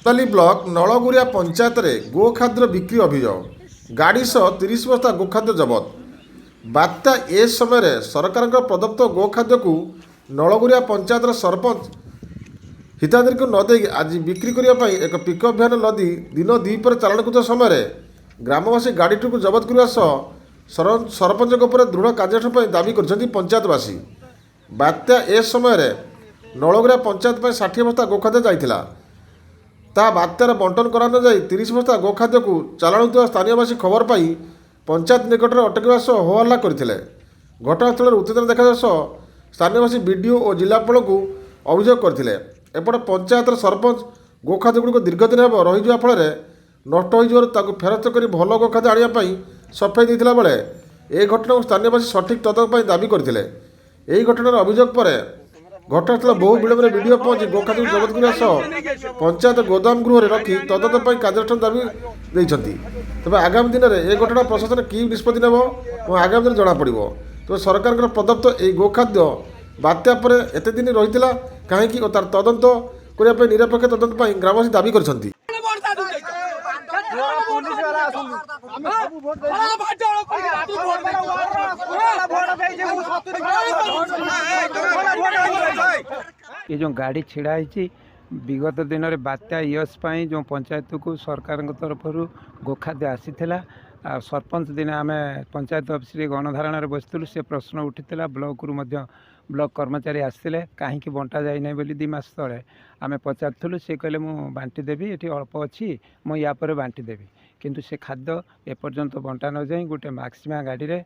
कोतवाली ब्लॉक नलगुरिया पंचायत रे गोखाद्य बिक्री अभियोग गाड़ी सह 30 बस्ता गोखाद्य जबत। बात्या ए समय सरकार प्रदत्त गोखाद्य को नलगुरिया पंचायत सरपंच हिताधिकारी को नदे आज बिक्री करने एक पिकअप भ्यान लदी दिन द्विपर चालाण कर समय ग्रामवासी गाड़ी को जबत करने सरपंच दृढ़ कार्यानुष्ठान दाबी कर पंचायतवासी। बात्या ए समय नलगुरिया पंचायत 60 बस्ता गोखाद्य जाइथिला ता बात्यार बंटन करा न जाई 30 बस्ता गोखाद्य को चालाणुवा स्थानीयवासी खबर पाई पंचायत निकट में अटकवा सह होहल्ला करथिले। घटनास्थल उत्तेजना देखा सह स्थानीयवासी बीडीओ और जिलापाल को अभियोग करथिले। एपटे पंचायत सरपंच गोखाद्य गुड़िक दीर्घदिन हेब रही फल नष्ट हो फेरस्त कर भल गोखाद्य आने सफाई देता बेले यह घटना को स्थानीयवासी सठिक तदंत दाबी करथिले। यही घटनार अभियोग पर घटनास्थल बहु विलम्ब वीडियो पहुंची गोखाद्य जबत करने पंचायत गोदाम गृह रखी तदंत कार्यानुष्ठान दाबी देते। तेज आगामी दिन में यह घटना प्रशासन कि निष्पत्ति नेब और आगामी दिन जमापड़। तेज सरकार प्रदत्त यह गोखाद्य बात्या पर एत दिन रही कहीं और तार तदंत करने निरपेक्ष तदंत ग्रामवासी दाबी कर ये जो गाड़ी छिड़ा है विगत दिन में बात्या यश पाई जो पंचायत को सरकार तरफ गोखाद्य आसीथिला। सरपंच दिन आम पंचायत ऑफिस गणधारण बसलु से प्रश्न उठीला ब्लॉक रु ब्लॉक कर्मचारी आसते कहीं बंटा जाए ना बोली 2 मास तले आम पचारूँ से कहले मु बांटी देवी ये अल्प अच्छी मु या पर बांटी देवी किंतु से खाद्य एपर्यंत बंटा न जाए गोटे मैक्सिमा गाड़ी रे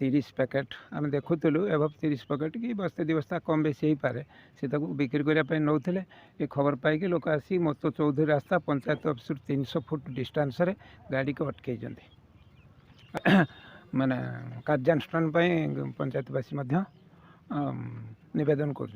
30 पैकेट आम देखुलु एवं 30 पैकेट कि बस्ते 2 बस्ता कम बेसी हो पारे से बिक्री करने नौले ये खबर पाई लोक आसी मत चौधरी रास्ता पंचायत ऑफिस 300 फुट डिस्टेंस रे गाड़ी को अटकई माने कार्यानुष्ठान पंचायतवासी निवेदन कर।